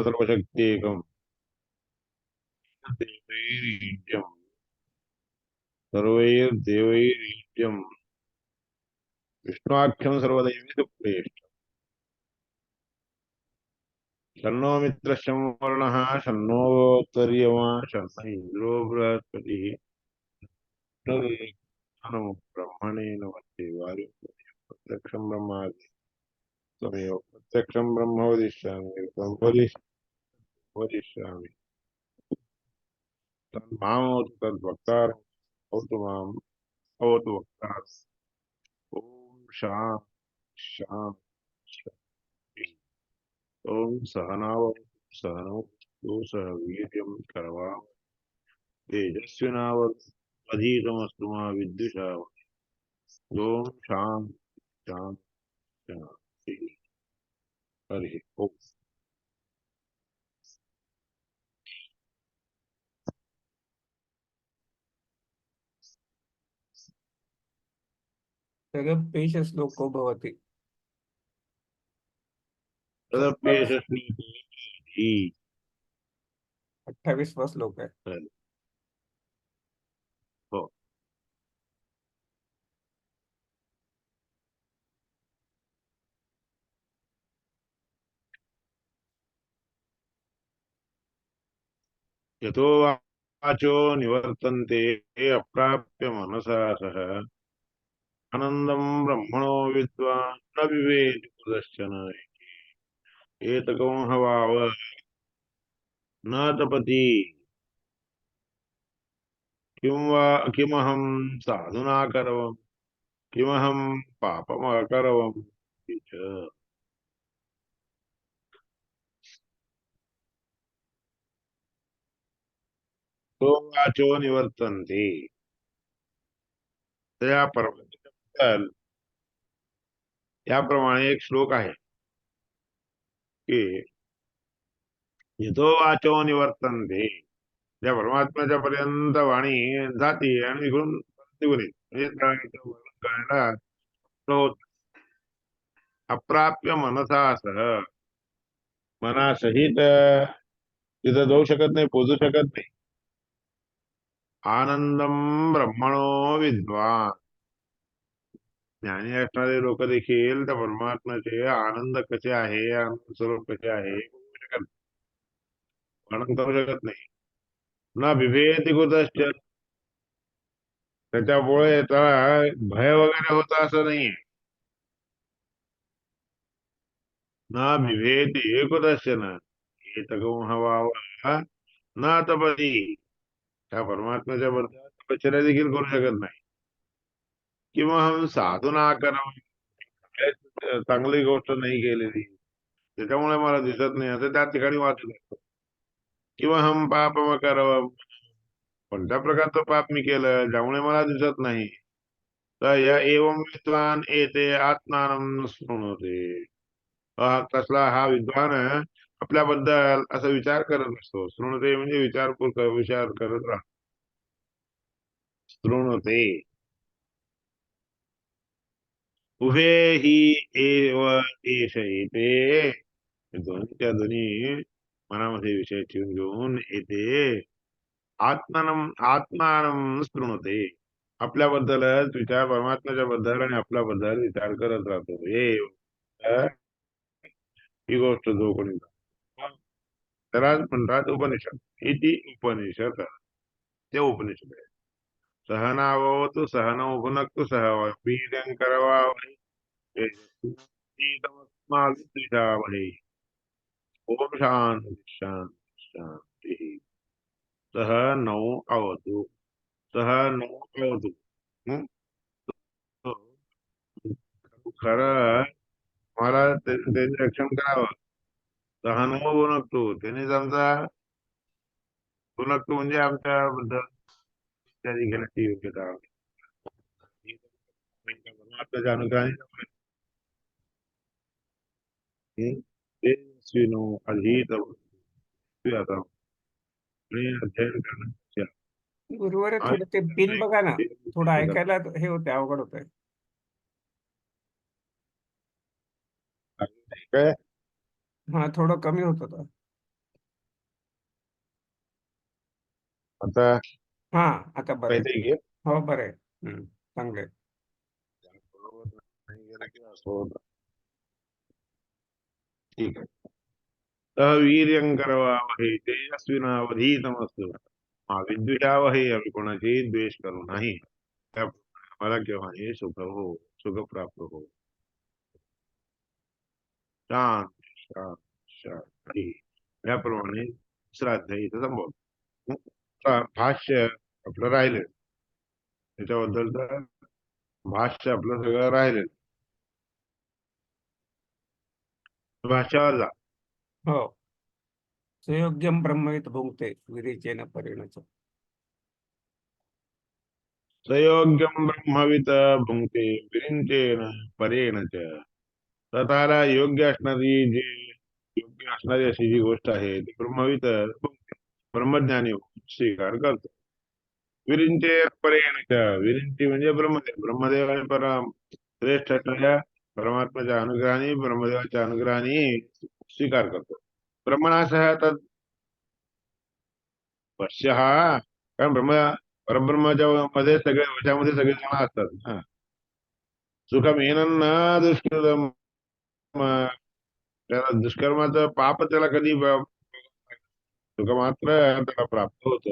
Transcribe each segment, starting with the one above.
सर्वशक्त्येकम् देवैरीड्यम् सर्वैर्देवैरीड्यम् विष्णुआख्यं सर्वदैवैरुपदेष्टम् शन्नो मित्रश्चं वर्णः शन्नोत्तर्यमा शन्न इन्द्रो बृहस्पतिः नमो ब्रह्मणे नमस्ते वायुं प्रत्यक्षं ब्रह्मादि त्वमेव प्रत्यक्षं ब्रह्म वदिष्यामि त्वं वदिष्यामि तन्मामोतु तद्वक्तारं भवतु माम् भवतु वक्तारम् ॐ शान्ति ॐ सहनावतु सहनौ सह वीर्यं करवावहै तेजस्विनावधीतमस्तु मा विद्विषावहै ॐ शान्ति हरिः ओम् तदप्येष श्लोको भवति। तदप्येषस्नीति 28वां श्लोक है। हो यतो वाचो निवर्तन्ते अप्राप्य मनसा सह आनन्दं ब्रह्मणो विद्वान् न विवेति कुतश्चन एतको हवाव न तपति किमहं साधुना करवम् किमहं पापमकरवम् इति च। तो वाचो निवर्तन्ते त्या याप्रमाणे एक श्लोक आहे की यतो वाचो निवर्तन्ते ज्या परमात्म्याच्या पर्यंत वाणी जाते आणि इकडून निघून येते म्हणजे वर्णन करायला होत अप्राप्य मनसा सह मनासहित तिथं जाऊ शकत नाही पोचू शकत नाही आनंदम ब्रह्मणो विद्वान ज्ञानी असणारे लोक देखील त्या परमात्म्याचे आनंद कसे आहे आनंद स्वरूप कसे आहे वर्णन करू शकत नाही ना विभेदी कुतश्च त्याच्यामुळे त्याला भय वगैरे होत असं नाहीये ना विभेदी कुतश्चन एतको हवाव ना तपती त्या परमात्म्याच्या बद्दल तपश्चर्या देखील करू शकत नाही किंवा हम साधूना करावं चांगली गोष्ट नाही केलेली त्याच्यामुळे मला दिसत नाही असं त्या ठिकाणी वाचत असतो किंवा हम पाप करावं कोणत्या प्रकारचं पाप मी केलं ज्यामुळे मला दिसत नाही तर या एवं विद्वान एते आत्मानं स्मृणोते कसला हा विद्वान आपल्याबद्दल असा विचार करत असतो स्मृणते म्हणजे विचार करत राहतो स्मृणते उभे हि एव एष येते दोन्हीच्या दोन्ही मनामध्ये विषय ठेवून घेऊन येते आत्मानं स्पृणते आपल्याबद्दलच विचार परमात्म्याच्या बद्दल आणि आपल्याबद्दल विचार करत राहतो हे ही गोष्ट जो कोणी त्यालाच म्हणतात उपनिषद इति उपनिषद ते उपनिषद आहे सहनावतु सहनौ भुनक्तु सह वीर्यं करवावहै तेजस्विनावधीतमस्माभिर्द्विषावहै ओम शांति शांति शांति सह नौ अवतु सह नौ अवतु हं? तो खरं मला त्यांनी रक्षण करावं सहनौ भुनक्तु त्यांनीच आमचा भुनक्तु म्हणजे आमच्याबद्दल इत्यादी घेण्याची योग्यता आपल्याच्या अनुग्रहाने तेजस्विनो अधीतमस्तु आता आणि अध्ययन करण्याच्या गुरुवार थोडं ते पिन बघा ना, थोडं ऐकायला हे होते, अवघड होतंय. काय हा थोडं कमी होत होतं. आता हा, आता बरं आहे. काहीतरी घे. हो, बरं आहे. चांगलं आहे. बरोबर नाही गेलं की असं होतं. ठीक आहे. वीर्यं करवावहै तेजस्विनावधीतमस्तु मा विद्विषावहै. आम्ही कोणाची द्वेष करू नाही. त्याप्रमाणे आम्हाला केव्हाही सुख प्राप्त हो. शांती शांती शांती. याप्रमाणे श्राद्ध इथं संभवत. भाष्य आपलं राहिले त्याच्याबद्दलचं. भाष्य आपलं सगळं राहिले. भाष्यावर जा. हो. सुयोग्यम ब्रह्मवित भुंक्ते विरेचेन परेणच. सयोग्यम ब्रह्मवित भुंक्ते विरिंचेन परेण च. स्वतःला योग्य असणारी जी योग्य असणारी अशी जी गोष्ट आहे ती ब्रह्मवित भुंक्ते, ब्रह्मज्ञानी स्वीकार करतो. विरिंचे परेण च. विरिंची म्हणजे ब्रह्मदेव. ब्रह्मदेव आणि श्रेष्ठ असणाऱ्या परमात्म्याच्या अनुग्रहाने, ब्रह्मदेवाच्या अनुग्रहाने स्वीकार करतो. ब्रह्मणासह तद पश्य हा. कारण परब्रह्माच्या मध्ये सगळे वशामध्ये सगळे जण असतात. हा. सुखमेन न दुष्कृतम. त्याला दुष्कर्माचं पाप त्याला कधी सुख मात्र त्याला प्राप्त होत.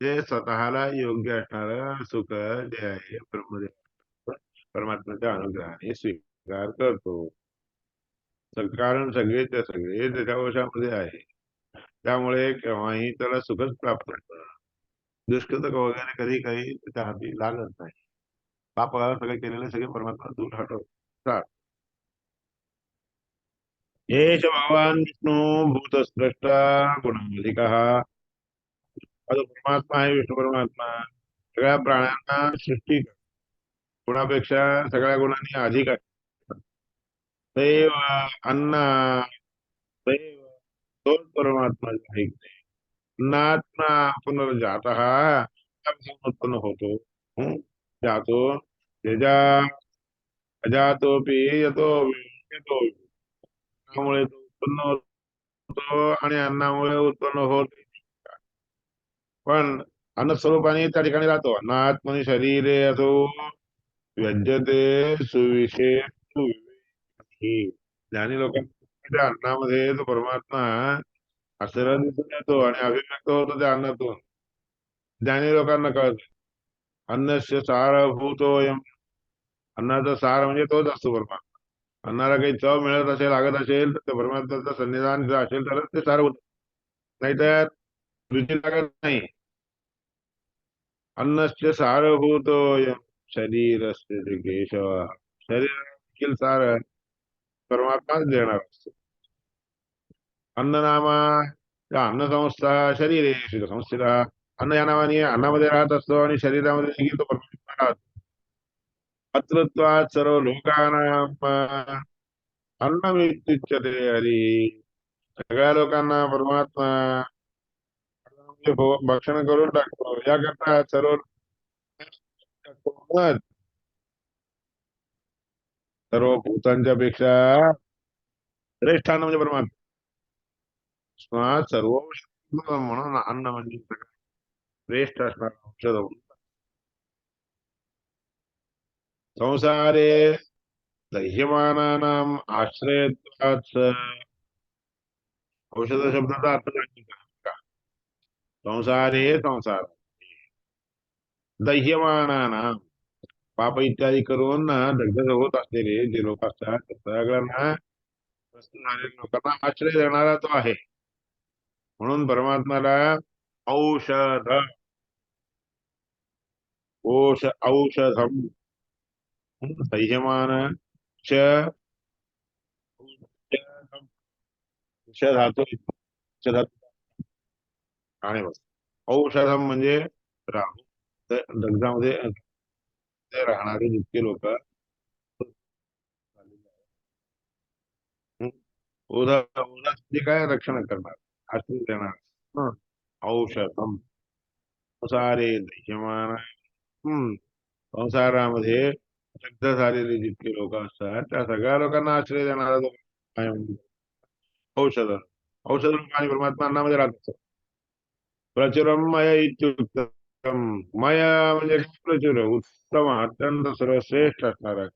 ते स्वतःला योग्य असणार सुख जे आहे ब्रह्मदेव परमात्म्याच्या अनुग्रहाने स्वीकार करतो. कारण सगळे त्याच्या वशामध्ये आहे. त्यामुळे केव्हाही त्याला सुखच प्राप्त होतं. दुष्कृत वगैरे कधी काही त्याच्या हाती लागत नाही. पाप सगळे केलेले सगळे परमात्मा दूर हटवतात. एष भगवान विष्णू भूतस्रष्टा गुणाधिकः. जो परमात्मा आहे विष्णू परमात्मा सगळ्या प्राण्यांना सृष्टी गुणापेक्षा सगळ्या गुणांनी अधिक आहे. दैव अन्न दैव तोच परमात्मा आहे. अन्नात्मा पुनर्जात उत्पन्न होतो. हं? जातो त्याच्या अजातोपि येतो येतो. त्यामुळे तो उत्पन्न होतो आणि अन्नामुळे उत्पन्न होत. पण अन्न स्वरूपाने त्या ठिकाणी राहतो. अन्नात्मनी शरीरे असो व्यज्यते सुविशेष सुविवेकी. ज्ञानी लोकांच्या अन्नामध्ये तो परमात्मा आश्चर्य दिसून येतो आणि अभिव्यक्त होतो त्या अन्नातून. ज्ञानी लोकांना कळत. अन्नस्य सारभूतोयम. अन्नाचा सार म्हणजे तोच असतो परमात्मा. अन्नाला काही चव मिळत असेल लागत असेल तर ते परमात्म्याचं सन्निधान जर असेल तरच ते सार होत. नाहीतर रुची लागत नाही. अन्नस्य सारभूतोयम शरीरस्य केशव. शरीर देखील सार परमात्माच देणार असतो. अन्ननामा या अन्नसंस्था शरीरे संस्थिता. अन्न या नावाने अन्नामध्ये राहत असतो आणि शरीरामध्ये देखील तो परमात्मा राहतो. अत्रत्वात् सर्व लोकानां अन्नमित्युच्यते हरी. सगळ्या लोकांना परमात्मा भक्षण करून टाकतो. याकरता सर्व भूतांच्या पेक्षा श्रेष्ठ अन्न म्हणजे परमात्मा. सर्व म्हणून अन्न म्हणजे श्रेष्ठ असणार औषध. संसारे दह्यमानानाम आश्रयत्वात्. औषध शब्दाचा अर्थ सांगितला का? संसारे संसार दह्यमानानाम पाप इत्यादी करून दग्ध होत असलेले जे लोक असतात त्या सगळ्यांना त्रस्त झालेल्या लोकांना आश्रय देणारा तो आहे. म्हणून परमात्म्याला औषध औषधम संयमान च धातू आणि बस. औषधम म्हणजे राहू दग्धामध्ये राहणारे जितके लोक ओझाचे काय रक्षण करणार आश्रय देणार. हं. औषधम संसारे दह्यमान. संसारामध्ये दग्ध झालेले जितके लोक असतात त्या सगळ्या लोकांना आश्रय देणारा जो आहे म्हणजे औषध. औषध रूप आणि परमात्मा अन्नामध्ये राहत असतो. प्रचुरम मय इत्युक्तम. मय म्हणजे प्रचुर, उत्तम, अत्यंत सर्वश्रेष्ठ असणारा,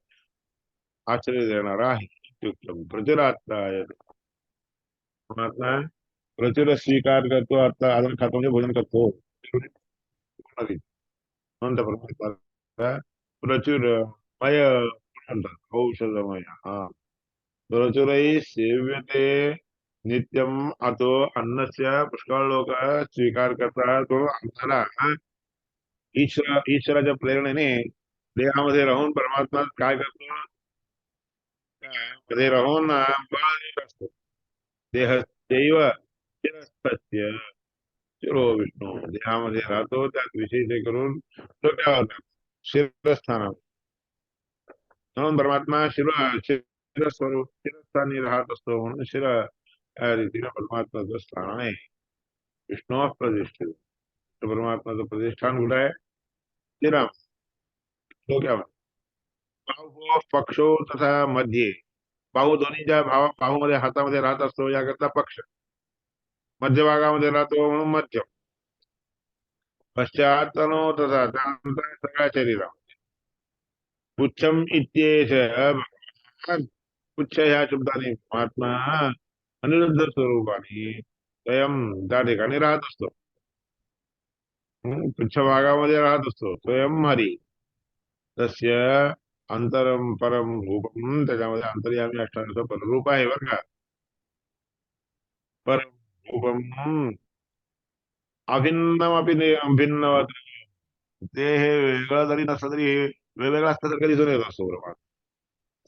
आश्रय देणारा आहे. इत्युक्तम प्रचुरात्मा आहे. परमात्मा प्रचुर स्वीकार करतो, आता आदर खातो म्हणजे भोजन करतो. म्हणता परमात्मा प्रचुर मय म्हणतात, औषधमय. हा, प्रचुरैः सेव्यते नित्यम. अतो अन्नस्य पुष्कळ लोक स्वीकार करतात. तो अन्नाला ईश्वराच्या प्रेरणेने देहामध्ये राहून परमात्मा काय करतो, मध्ये राहून बळ देत असतो. देहस्यैव शिरस्तस्य शिरो विष्णू. देहामध्ये राहतो, त्यात विशेष करून डोक्यावर राहतो, शिरस्थानावर. म्हणून परमात्मा शिरस्वरूप शिरस्थानी राहत असतो. म्हणून त्या रीतीने परमात्माचं स्थान आहे. विष्णू प्रतिष्ठित. परमात्माचं प्रतिष्ठान कुठं आहे? शिरा, डोक्यावर. बाहू पक्षो तथा मध्ये. बाहू दोन्हीच्या बाहूमध्ये, हातामध्ये राहत असतो, याकरता पक्ष. मध्यभागामध्ये राहतो म्हणून मध्य. पश्चात तनो तथा, त्यानंतर सगळ्या शरीरा. पुच्छम इत्येष भगवान. पुच्छ ह्या शब्दाने महात्मा अनिरुद्ध स्वरूपाने स्वयं त्या ठिकाणी राहत असतो. पृष्ठभागामध्ये राहत असतो स्वयं हरी. तस्य अंतरम परम रूपम. त्याच्यामध्ये अंतर्यामी असणारं पररूप आहे बरं का. परम रूपम अभिन्नमपि भिन्नवत. ते हे वेगळं जरी नसलं तरी हे वेगवेगळं असल्यासारखं दिसून येत असतो प्रमाण.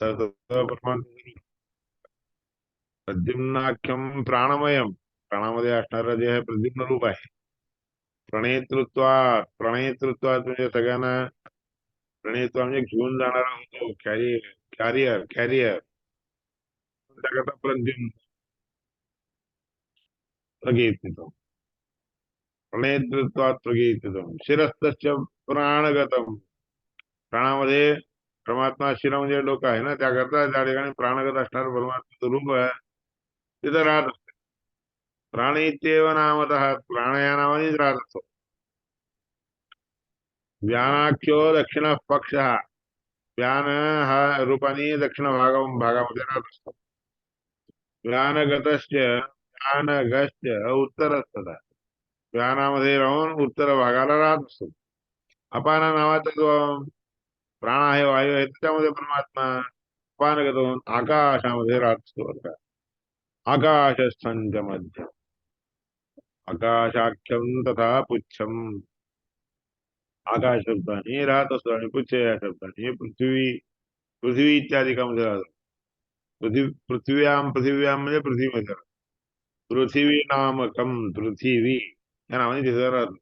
तर प्रमाण प्रद्युम्नाख्यम प्राणमयम. प्राणामध्ये असणारं जे आहे प्रद्युम्न रूप आहे. प्रणेतृत्वात. प्रणेतृत्वात म्हणजे सगळ्यांना प्रणेतृत्व म्हणजे घेऊन जाणारा होतो. Carrier carrier. त्याकरता प्रद्युम्न प्रगीत. प्रणेतृत्वात प्रगीत. शिरस्तस्य प्राणगतम. प्राणामध्ये परमात्मा, शिर म्हणजे डोकं आहे ना, त्याकरता त्या ठिकाणी प्राणगत असणार परमात्माचं रूप आहे, तिथं राहत असते. प्राण इत्येव नामतः. प्राण या नावानेच राहत असतो. व्यानाख्यो दक्षिण पक्ष. व्यान हा रूपाने दक्षिण भागामध्ये राहत असतो. व्यानगतस्य व्यानगस्य उत्तरस्तः. व्यानामध्ये राहून उत्तर भागाला राहत असतो. अपान नावाचा जो प्राण आहे, वायू आहे, त्याच्यामध्ये परमात्मा अपानगत होऊन आकाशामध्ये राहत असतो बरं का. आकाशस्थंच मध्य. आकाशाख्यम तथा पुच्छम. आकाश शब्दाने राहत असतो आणि पुच्छ या शब्दाने पृथ्वी, पृथ्वी इत्यादिकामध्ये राहतो. पृथ्व्याम म्हणजे पृथ्वीमध्ये. पृथ्वी नामकम. पृथ्वी या नावाने तिथं राहतो.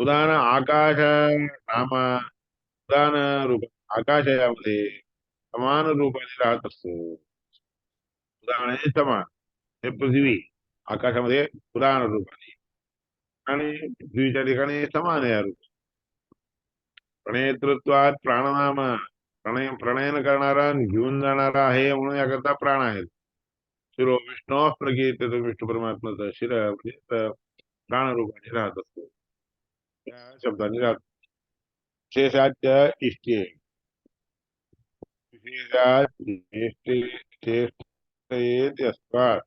उदाहरण आकाश नाम. उदाहरण रूप आकाश यामध्ये समान रूपाने राहत असतो. उदाहरण हे समान. हे पृथ्वी आकाशामध्ये उदाहरण रूपाने, आणि पृथ्वीच्या ठिकाणी समान आहे रूप. प्रणेतृत्वात प्राणनाम. प्रणयन करणारा आणि घेऊन जाणारा आहे, म्हणून याकरता प्राण आहेत. शिरो विष्णू प्रगीत. विष्णू परमात्माचा शिर म्हणजे प्राण रूपाने राहत असतो. त्या शब्दाने राहत. शेषाच्या इष्टे. विशेषात इष्टे चेष्ट अस्मात्.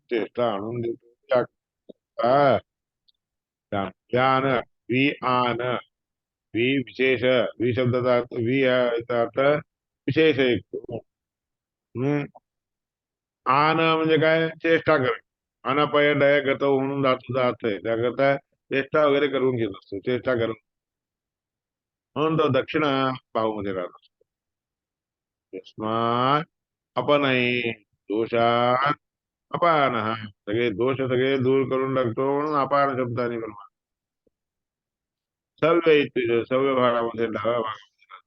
चेष्टा आणून देतो. ज्ञान वि आन. वि विशेष. वि शब्दाचा अर्थ, वि याचा अर्थ विशेष एक. हम्म. आन म्हणजे काय? चेष्टा कर. अनपय डय गत म्हणून धातूचा अर्थ आहे. त्याकरता चेष्टा वगैरे करून घेत असतो, चेष्टा करून. म्हणून तो दक्षिण बाहूमध्ये राहत असतो. यस्मात् अपनय दोषात अपान. सगळे दोष सगळे दूर करून टाकतो, म्हणून अपान शब्दाने करून. सव्य इत्युक्ते सव्य भागामध्ये डाव्या भागामध्ये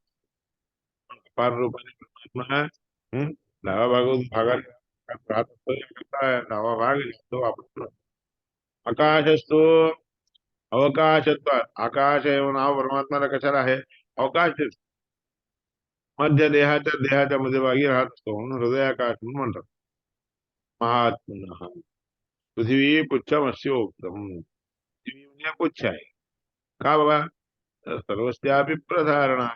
अपार रूपाने परमात्मा डाव्या भागात राहत असतो. डावा भाग तो आपण आकाश असतो. अवकाशत्वात. आकाश हे नाव परमात्माला कशाला आहे? अवकाश. मध्य देहाच्या मध्यभागी राहत असतो, म्हणून हृदयाकाश म्हणून म्हणतात. महात्मा पृथ्वी पुच्छमस्योक्तम, पृथ्वी म्हणजे पुच्छ आहे. का बाबा? तर सर्वस्यापि प्रधारणा,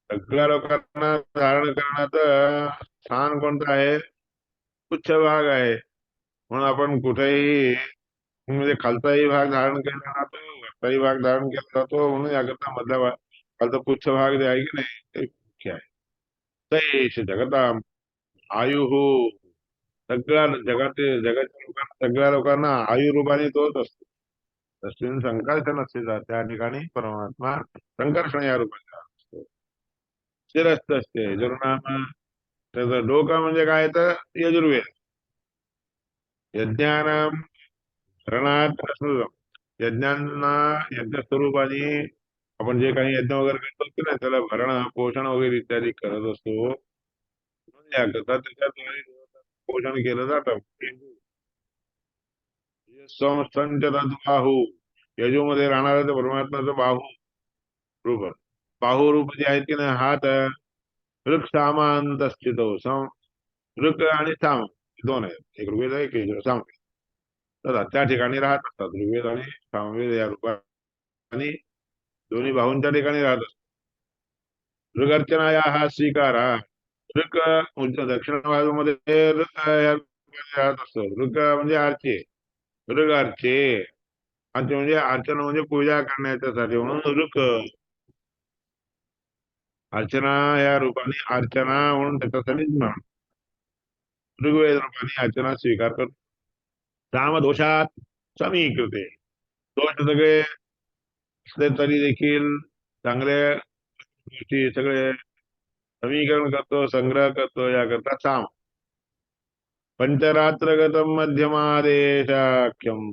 सगळ्या लोकांना धारण करण्याचं स्थान कोणतं आहे? पुच्छ भाग आहे. म्हणून आपण कुठेही म्हणजे खालचाही भाग धारण केला जातो, वरचाही भाग धारण केला जातो, म्हणून याकरता मधला भाग, खालचा पुच्छ भाग जे आहे की नाही ते मुख्य आहे. तैष जगताम आयु, जगाच्या लोकांना, सगळ्या लोकांना आयु रूपाने तोच असतो. तस्मिन संकर्षण असते, त्या ठिकाणी परमात्मा संकर्षण या रूपाचा असतो. शिरस्थ असते यजुर्नाम, त्याचं डोकं म्हणजे काय तर यजुर्वेद. यज्ञानाम धरणात रसोदम, यज्ञांना यज्ञ स्वरूपाने आपण जे काही यज्ञ वगैरे करतो की नाही त्याला भरण पोषण वगैरे इत्यादी करत असतो. म्हणून याकरता त्याच्याद्वारे देवतांचं पोषण केलं जातं. संस्थांच्या बाहू, यजूमध्ये राहणारा त्या परमात्म्याचं बाहू रूप, बाहू रूप जे आहेत की नाही हात, ऋक सामांत स्थितो ऋक आणि साम दोन आहेत, एक ऋग्वेद आहे एक यजुर, सामवेद. तर त्या ठिकाणी राहत असतात ऋग्वेद आणि सामवेद या रूपाने दोन्ही बाहूंच्या ठिकाणी राहत असतात. ऋगर्चना या हा स्वीकारा, ऋक दक्षिण बाजूमध्ये ऋक या रूपाने राहत असतो. ऋक म्हणजे आरचे, ऋग अर्चे, अर्चे म्हणजे अर्चना म्हणजे पूजा करण्याच्यासाठी म्हणून ऋक, अर्चना या रूपाने अर्चना म्हणून त्याच्यासाठी ऋग्वेद रूपाने अर्चना स्वीकार करतो. राम दोषात समीकृते, दोष सगळे असले तरी देखील चांगले गोष्टी सगळे समीकरण करतो, संग्रह करतो, याकरता साम. पंचरात्रगतम मध्यमादेशाख्यम,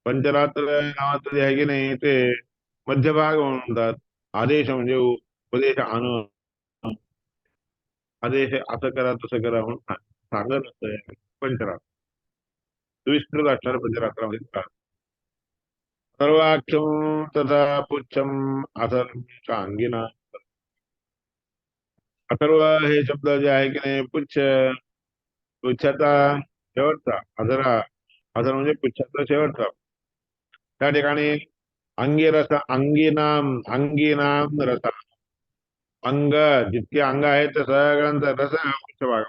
पंचरात्र नावाचं जे आहे की नाही ते मध्यभाग म्हणतात. आदेश म्हणजे उपदेश आणून, आदेश असं करा तसं करा म्हणून सांगत असतं पंचरात्र. विस्तृत असणार पंचरात्रामध्ये सर्वाख्यम तथा पुच्छम अथर्वांगिना, अथर्व हे शब्द जे आहे की नाही पुच्छ, पुच्छाचा शेवटचा अधरा, अधर म्हणजे पुच्छाचा शेवटचा. त्या ठिकाणी अंगिरस, अंगिनाम, अंगिनाम रस, अंग जितके अंग आहेत त्या सगळ्यांचा रस हा पुच्छ भाग.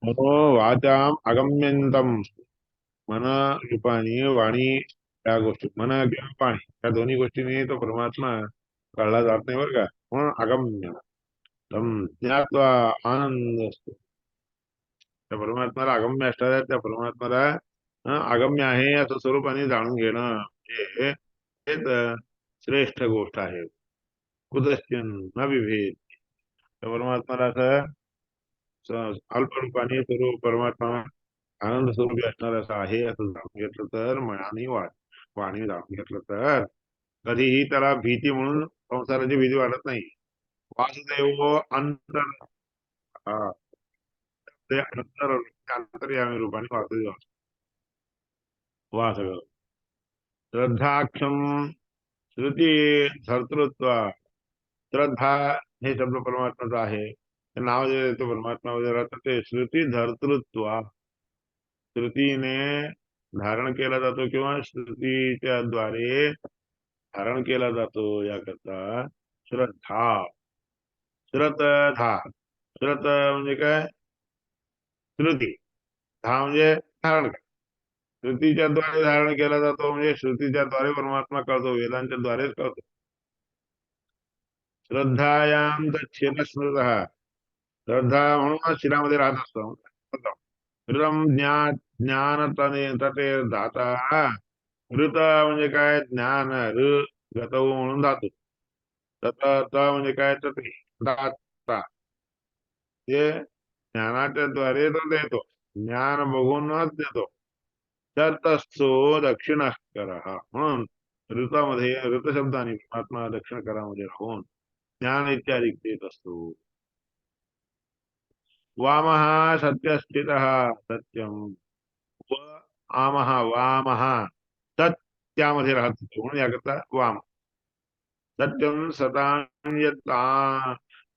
मनो वाचाम अगम्यंतम, मन रूपाने वाणी, त्या गोष्टी मन किंवा पाणी या दोन्ही गोष्टींनी तो परमात्मा कळला जात नाही बरं का. म्हणून अगम्य तम ज्ञात्वा आनंद असतो. त्या परमात्म्याला अगम्य असतात, त्या परमात्म्याला अगम्य आहे असं स्वरूपाने जाणून घेणं हे हेच श्रेष्ठ गोष्ट आहे. कुदश्चन न विभेद, त्या परमात्म्याला असं अल्परूपाने स्वरूप परमात्मा आनंद स्वरूपी असणार असं आहे असं जाणून घेतलं तर, मनाने वाणी जाणून घेतलं तर कधीही त्याला भीती म्हणून संसाराची भीती वाटत नाही. वासुदेव अंतर, हा, ते अंतर्यामी रूपाने वासुदेव वास. श्रद्धाक्षम श्रुती धर्तृत्व, श्रद्धा हे शब्द परमात्माचं आहे. ते नाव जे येतं परमात्मा वगैरे राहतं ते श्रुती धर्तृत्व, श्रुतीने धारण केला जातो किंवा श्रुतीच्या द्वारे धारण केला जातो याकरता श्रद्धा. श्रद्धा, श्रत म्हणजे काय? श्रुती, धा म्हणजे धारण कर. श्रुतीच्या द्वारे धारण केला जातो म्हणजे श्रुतीच्या द्वारे परमात्मा कळतो, वेदांच्या द्वारेच कळतो. श्रद्धायाम दक्षिण स्मृत, श्रद्धा म्हणून शिरामध्ये राहत असतो. ऋतम ज्ञान, ज्ञान तते दाता, ऋत म्हणजे काय? ज्ञान, गतव म्हणून धातू, तत म्हणजे काय? तते दाता, ते ज्ञानाच्या द्वारे तो देतो, ज्ञान बघूनच देतो. तत्सो दक्षिण कर, म्हणून ऋतामध्ये ऋत शब्दाने परमात्मा दक्षिण करामध्ये राहून ज्ञान इत्यादी देत असतो. वामः सत्यस्थितः सत्यम, व आमः वामः सत्यामध्ये राहत असतो म्हणून याकरता वाम. सत्यम सतां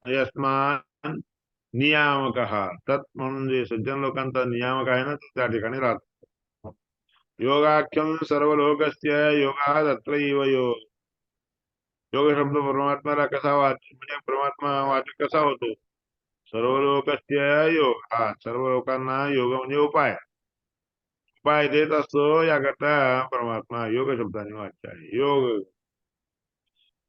यस्मान् नियामक तत् म्हणून जे सज्जन लोकांचा नियामक आहे ना तो त्या ठिकाणी राहतो. योगाख्यम सर्व लोकस्य योगा तत्रैव योग. योग शब्द परमात्म्याला कसा म्हणजे परमात्मा वाचक कसा होतो. सर्व लोकस्य योग हा सर्व लोकांना योग म्हणजे उपाय. उपाय देत असतो याकरता परमात्मा योग शब्दाने वाच्य आहे. योग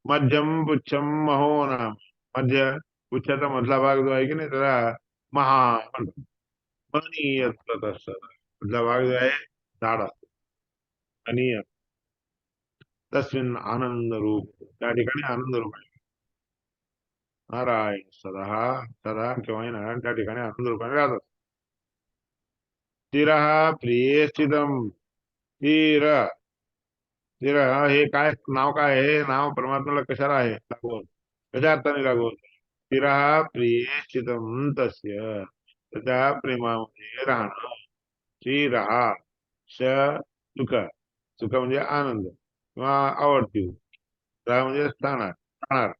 मध्यम पुच्छम महो नाम. मध्य पुच्छाचा मधला भाग जो आहे की नाही त्याला महा म्हणतात. मनीय मधला भाग जो आहे झाड असतो आणि तस्मिन आनंद रूप त्या ठिकाणी आनंद रूप आहे. नारायण सदा सदा केव्हाही नारायण त्या ठिकाणी आनंद रूपाने राहतात. स्थिर प्रिये स्थितम. स्थिर स्थिर हे काय नाव काय आहे. नाव परमात्म्याला कशाला आहे लागून कशा अर्थाने लागून. स्थिर प्रिये स्थितम तस्य त्या प्रेमामध्ये राहणं. स्थिर श सुख. सुख म्हणजे आनंद किंवा आवडती. म्हणजे स्थानार राहणार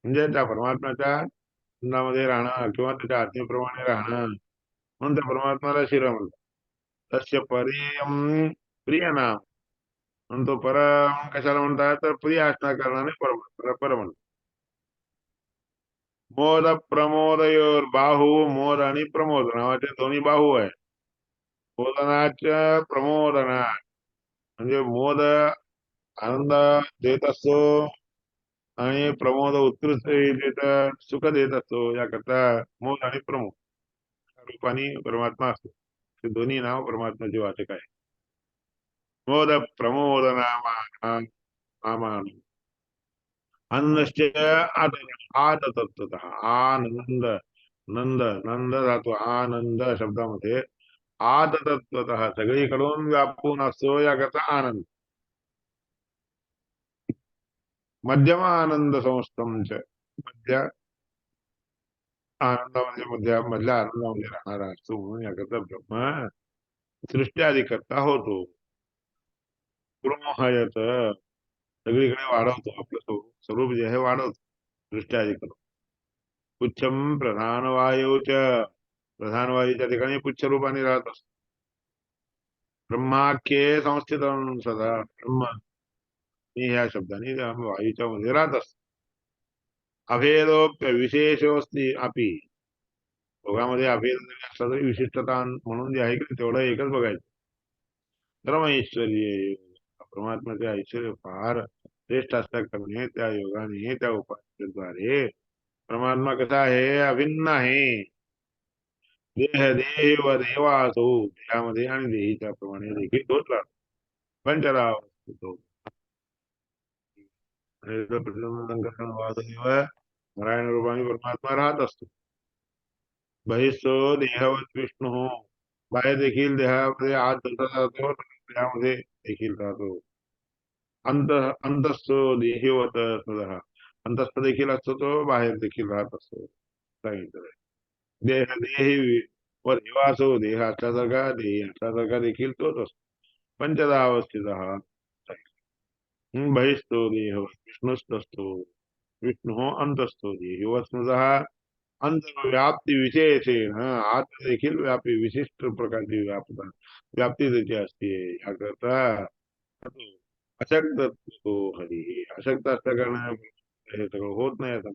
म्हणजे त्या परमात्म्याच्या आनंदामध्ये राहणं किंवा त्याच्या आज्ञेप्रमाणे राहणं म्हणून त्या परमात्म्याला शिर म्हणतात. तस्य परियम प्रिय नाम. म्हणून तो परम कशाला म्हणतात तर प्रिय असण्या कारणाने परमात्म्याला पर म्हणतात. मोद प्रमोदयोर बाहू. मोद आणि प्रमोद नावाचे दोन्ही बाहू आहे. मोदनाच्या प्रमोदना म्हणजे मोद आनंद देत असतो आणि प्रमोद उत्कृष्ट देत सुख देत असतो याकरता मोद आणि प्रमोद रूपाने परमात्मा असतो. हे दोन्ही नाव परमात्म्याचे वाचक आहे. मोद प्रमोद नामान आनंदश्च आततत्वतः. आनंद नंद नंद धातू आनंद शब्दामध्ये आततत्वतः सगळीकडून व्यापून असतो याकरता आनंद. मध्यम आनंद संस्थमच. मध्य आनंदामध्ये मधल्या आनंदामध्ये राहणारा असतो म्हणून याकरता ब्रह्म सृष्टी करता होतो. ब्रह्महयत सगळीकडे वाढवतो आपलं स्वरूप जे आहे वाढवतो सृष्टी करतो. पुच्छम प्रधान वायूच. प्रधान वायूच्या ठिकाणी पुच्छ रूपाने राहत असतो. ब्रह्माख्ये संस्थित सदा ब्रह्म मी ह्या शब्दाने वायूच्या मध्ये राहत असतो. अभेदोक्य विशेषोस्ती अपि. दोघांमध्ये अभेद जरी असला तरी विशिष्टता म्हणून जे आहे की तेवढं एकच बघायचं. परमैश्वर्य परमात्म्याचे ऐश्वर्य फार श्रेष्ठ असल्या कारणे त्या योगाने त्या उपासनेद्वारे परमात्मा कसा आहे अभिन्न आहे. देह देव देवासो देहामध्ये आणि देहीच्या प्रमाणे देखील तोच राहतो. पंचराव तो नारायण रूपाने परमात्मा राहत असतो. बहिस्तो देहवत विष्णू. बाहेर देखील देहामध्ये आत जातो देहामध्ये देखील राहतो. अंतस्थो देहिवत सदा. अंतस्थ देखील असतो तो बाहेर देखील राहत असतो सांगितलं. देह देही व देवासो देह असल्यासारखा देही असल्यासारखा देखील तोच असतो. पंचदा अवस्थित बहिस्तो देह विष्णुस्तस्तो. विष्णू अंतस्थो देहिवत स्मृतः. अंतर्व्याप्ती विशेषेण आत देखील व्यापी विशिष्ट प्रकारची व्याप्ती त्याची असते याकरता अशक्त तो हरी. अशक्त असल्या कारणाने हे सगळं होत नाही आता.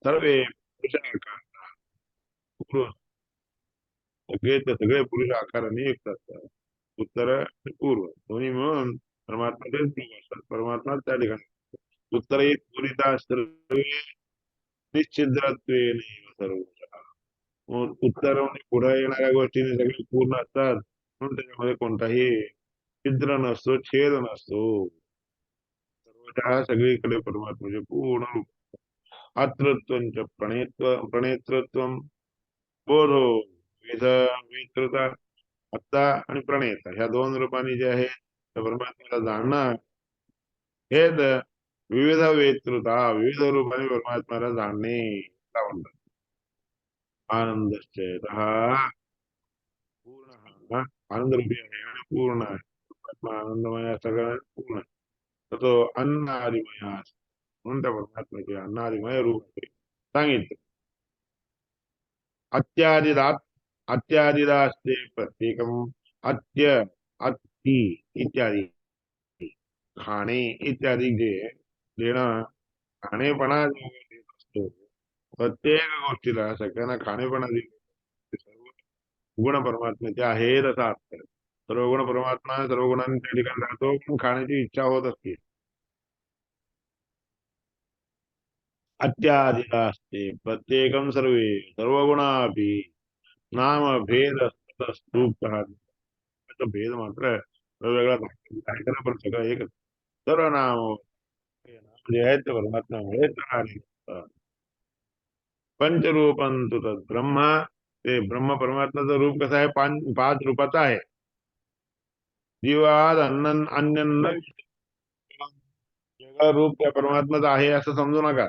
सर्वे पुरुषाकार पुरुष सगळे पुरुष आकाराने युक्त असतात. उत्तर आणि पूर्व दोन्ही मिळून परमात्मा तेच रूप असतात. परमात्मा त्या ठिकाणी उत्तर एक पुरिता सर्वे निश्चिद्रत्वेन सर्व. मग उत्तर म्हणजे पुढे येणाऱ्या गोष्टीने सगळे पूर्ण असतात म्हणून त्याच्यामध्ये कोणताही छिद्र नसतो छेद नसतो. सर्वतः सगळीकडे परमात्म्याचे पूर्ण रूप. आत्रत्वंच प्रणेत्रत्वम बोधो वेद वेत्रता. आत्ता आणि प्रणेता ह्या दोन रूपांनी जे आहे त्या परमात्म्याला जाणणं हेच विविध वेत्रता विविध रूपाने परमात्म्याला जाणणे त्याला म्हणतात. आनंदश्च पूर्ण आनंद रूपी आहे आणि पूर्ण आहे. परमात्मा आनंदमय सगळं पूर्ण आहे. तर तो अन्नादिमय म्हणून त्या परमात्म्याचे अन्नादिमय रूप सांगितलं. अत्यादिदात अत्यादिदास्ते प्रत्येकम अत्य अति इत्यादी खाणे इत्यादी जे देणं खाणेपणा जो देत असतो प्रत्येक गोष्टीला सगळ्यांना खाणेपणा दिले सर्व गुण परमात्म्याचे आहेत असा अर्थ आहे. सर्व गुण परमात्मा सर्व गुणांनी त्या ठिकाणी राहतो पण खाण्याची इच्छा होत असते. अत्याधिका असते प्रत्येकम सर्वे सर्व गुणापि नाम भेद स्तूप भेद मात्र वेगवेगळा दाखवलेला आहे खरं पण सगळं एकच सर्व नाम जे आहेत ते परमात्म्यामुळेच आले. पंचरूपं तु तत् ब्रह्म ते ब्रह्म परमात्म्याचं रूप कसं आहे पाच रूपाचं आहे. जीवाद अन्न अन्य वेगळं रूप त्या परमात्म्याचं आहे असं समजू नका.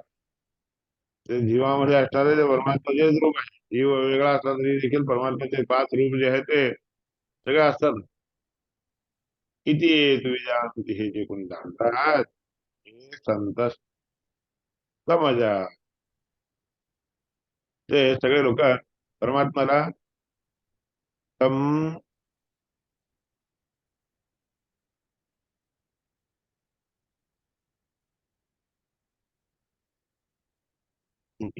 ते जीवामध्ये असणारे ते परमात्म्याचेच रूप आहे. जीव वेगळा असला तरी देखील परमात्म्याचे पाच रूप जे आहे ते सगळे असतात. किती तुझ्या हे जे कोणी जाणतात हे संत समजा ते सगळे लोक परमात्म्याला तम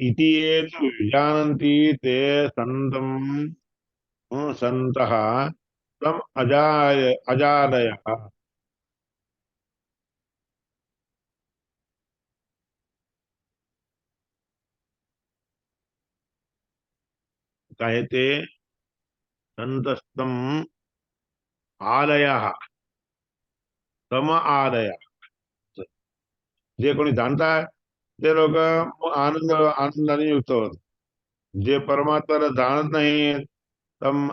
इति ये तु विजानन्ति ते संतम संतः तम अजादयः काय ते संतस्तम आलयः तम आलय जे कोणी जाणतात ते लोक आनंदाने युक्त होत. जे परमात्म्याला जाणत नाही तम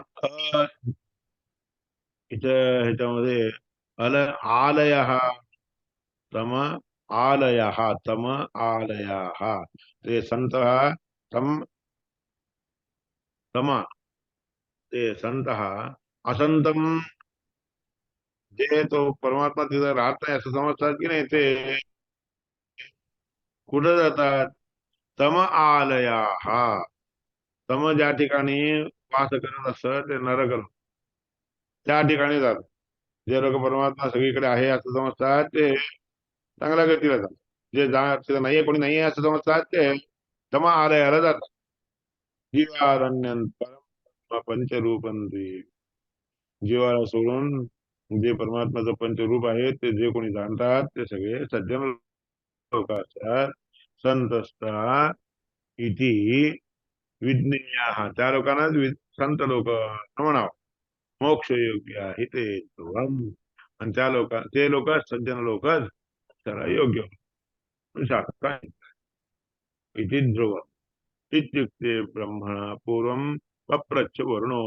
इथं ह्याच्यामध्ये आलयः तम तम आलयः ते संत तम तम ते संत असंतम जे तो परमात्मा तिथं राहत नाही असं समजतात की नाही ते कुठं जातात तम आलया तम ज्या ठिकाणी वास करत असत ते नरक त्या ठिकाणी जातात. जे लोक परमात्मा सगळीकडे आहे असं समजतात ते चांगल्या गतीला जातात. जे तिथं नाहीये कोणी नाहीये असं समजतात ते तम आलयाला जातात. जीवारण्यंत पंचरूपंती जीवाला सोडून जे परमात्माचं पंचरूप आहे ते जे कोणी जाणतात ते सगळे सज्जन लोक असतात. संत असतात इति विज्ञेय त्या लोकांनाच संत लोक म्हणावं. मोक्ष योग्य आहे ते ध्रुवम आणि ते लोक सज्जन लोकच त्याला योग्य शास्त्र इति ध्रुव इत्युक्ते ब्रह्मणा पूर्वम पप्रच्छ वरुणो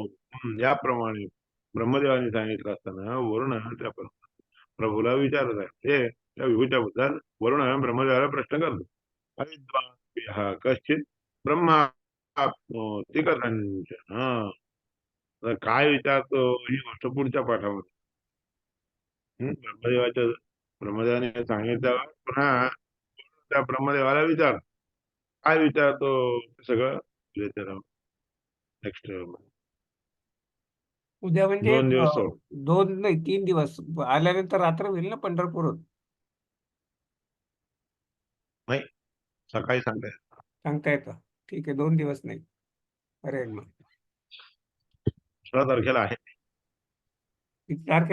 याप्रमाणे ब्रह्मदेवाने सांगितलं असताना वरुण त्या प्रभूला विचारत आहे ते त्या विभूच्या बद्दल वरुण ब्रह्मदेवाला प्रश्न करतो. अविद्वान कश्चित ब्रह्माप्नोति कथंचन तर काय विचारतो ही गोष्ट पुढच्या पाठामध्ये. ब्रह्मदेवाने सांगितलं पुन्हा त्या ब्रह्मदेवाला विचार काय विचारतो ते सगळं नेक्स्ट उद्या म्हणजे 2 दिवस सोड 2 नाही 3 दिवस आल्यानंतर रात्र होईल ना पंढरपूरहून. नाही सकाळी सांगताय सांगता येतं. ठीक आहे 2 दिवस नाही. अरे मग 16 तारखेला आहे. किती तारखेला